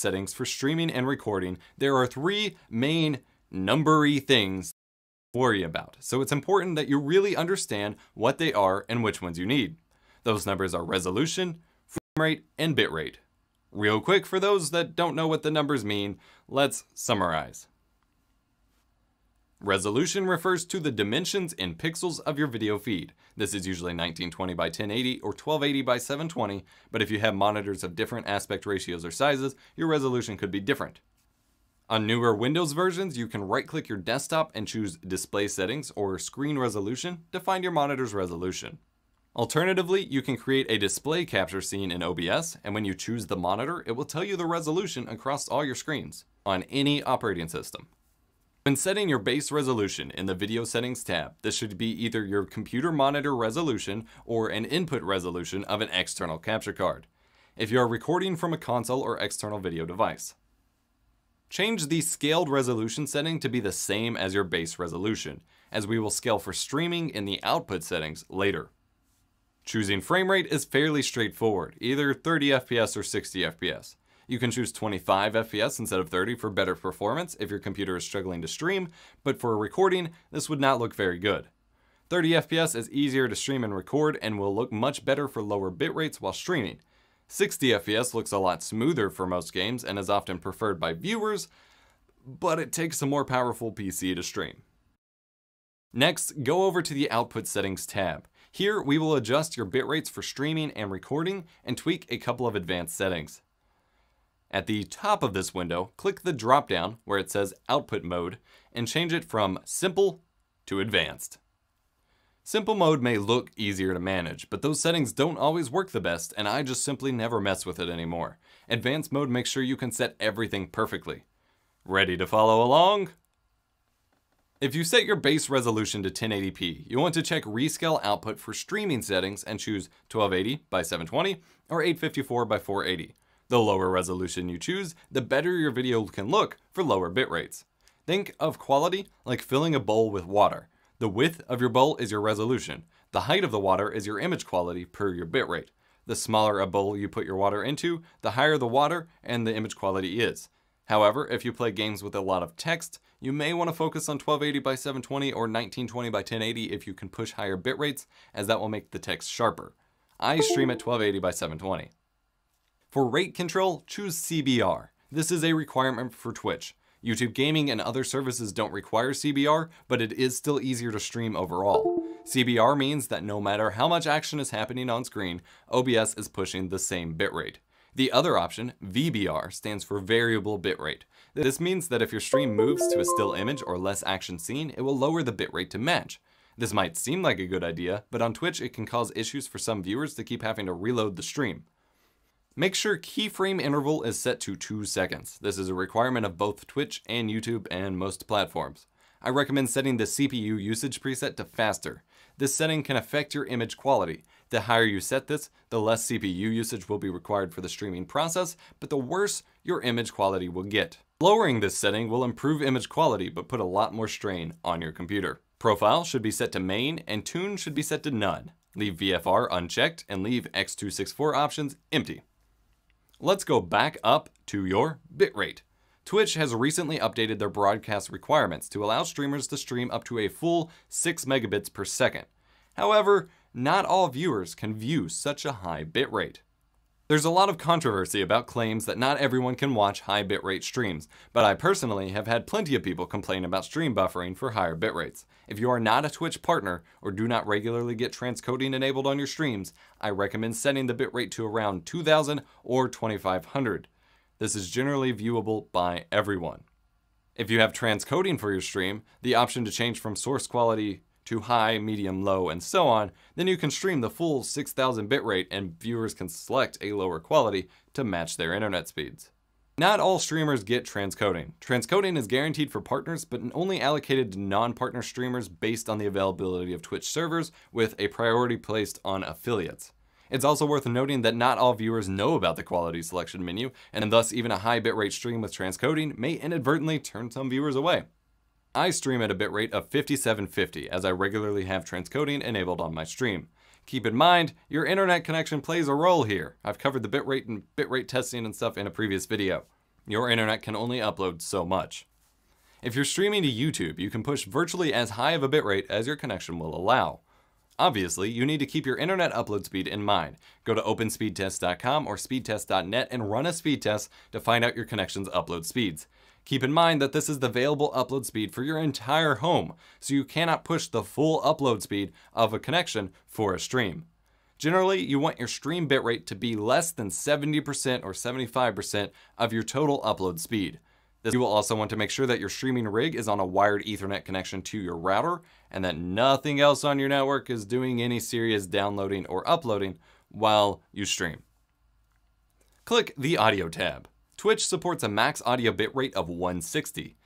settings for streaming and recording, there are three main numbery things to worry about. So it's important that you really understand what they are and which ones you need. Those numbers are resolution, frame rate, and bitrate. Real quick, for those that don't know what the numbers mean, let's summarize. Resolution refers to the dimensions in pixels of your video feed. This is usually 1920 by 1080 or 1280 by 720, but if you have monitors of different aspect ratios or sizes, your resolution could be different. On newer Windows versions, you can right-click your desktop and choose Display Settings or Screen Resolution to find your monitor's resolution. Alternatively, you can create a display capture scene in OBS, and when you choose the monitor, it will tell you the resolution across all your screens on any operating system. When setting your base resolution in the Video Settings tab, this should be either your computer monitor resolution or an input resolution of an external capture card, if you are recording from a console or external video device. Change the scaled resolution setting to be the same as your base resolution, as we will scale for streaming in the output settings later. Choosing frame rate is fairly straightforward, either 30 FPS or 60 FPS. You can choose 25 FPS instead of 30 for better performance if your computer is struggling to stream, but for recording, this would not look very good. 30 FPS is easier to stream and record and will look much better for lower bit rates while streaming. 60 FPS looks a lot smoother for most games and is often preferred by viewers, but it takes a more powerful PC to stream. Next, go over to the Output Settings tab. Here, we will adjust your bit rates for streaming and recording and tweak a couple of advanced settings. At the top of this window, click the drop-down where it says Output Mode and change it from Simple to Advanced. Simple mode may look easier to manage, but those settings don't always work the best, and I just simply never mess with it anymore. Advanced mode makes sure you can set everything perfectly. Ready to follow along? If you set your base resolution to 1080p, you want to check Rescale Output for streaming settings and choose 1280 by 720 or 854 by 480. The lower resolution you choose, the better your video can look for lower bit rates. Think of quality like filling a bowl with water. The width of your bowl is your resolution. The height of the water is your image quality per your bit rate. The smaller a bowl you put your water into, the higher the water and the image quality is. However, if you play games with a lot of text, you may want to focus on 1280 by 720 or 1920 by 1080 if you can push higher bit rates, as that will make the text sharper. I stream at 1280 by 720. For rate control, choose CBR. This is a requirement for Twitch. YouTube Gaming and other services don't require CBR, but it is still easier to stream overall. CBR means that no matter how much action is happening on screen, OBS is pushing the same bitrate. The other option, VBR, stands for variable bitrate. This means that if your stream moves to a still image or less action seen, it will lower the bitrate to match. This might seem like a good idea, but on Twitch it can cause issues for some viewers to keep having to reload the stream. Make sure keyframe interval is set to 2 seconds. This is a requirement of both Twitch and YouTube and most platforms. I recommend setting the CPU usage preset to faster. This setting can affect your image quality. The higher you set this, the less CPU usage will be required for the streaming process, but the worse your image quality will get. Lowering this setting will improve image quality, but put a lot more strain on your computer. Profile should be set to main, and tune should be set to none. Leave VFR unchecked, and leave X264 options empty. Let's go back up to your bitrate. Twitch has recently updated their broadcast requirements to allow streamers to stream up to a full 6 megabits per second. However, not all viewers can view such a high bitrate. There's a lot of controversy about claims that not everyone can watch high bitrate streams, but I personally have had plenty of people complain about stream buffering for higher bitrates. If you are not a Twitch partner or do not regularly get transcoding enabled on your streams, I recommend setting the bitrate to around 2000 or 2500. This is generally viewable by everyone. If you have transcoding for your stream, the option to change from source quality to high, medium, low, and so on, then you can stream the full 6000 bitrate and viewers can select a lower quality to match their internet speeds. Not all streamers get transcoding. Transcoding is guaranteed for partners, but only allocated to non-partner streamers based on the availability of Twitch servers, with a priority placed on affiliates. It's also worth noting that not all viewers know about the quality selection menu, and thus even a high bitrate stream with transcoding may inadvertently turn some viewers away. I stream at a bitrate of 5750 as I regularly have transcoding enabled on my stream. Keep in mind, your internet connection plays a role here. I've covered the bitrate and bitrate testing and stuff in a previous video. Your internet can only upload so much. If you're streaming to YouTube, you can push virtually as high of a bitrate as your connection will allow. Obviously, you need to keep your internet upload speed in mind. Go to openspeedtest.com or speedtest.net and run a speed test to find out your connection's upload speeds. Keep in mind that this is the available upload speed for your entire home, so you cannot push the full upload speed of a connection for a stream. Generally, you want your stream bitrate to be less than 70% or 75% of your total upload speed. You will also want to make sure that your streaming rig is on a wired Ethernet connection to your router and that nothing else on your network is doing any serious downloading or uploading while you stream. Click the Audio tab. Twitch supports a max audio bitrate of 160.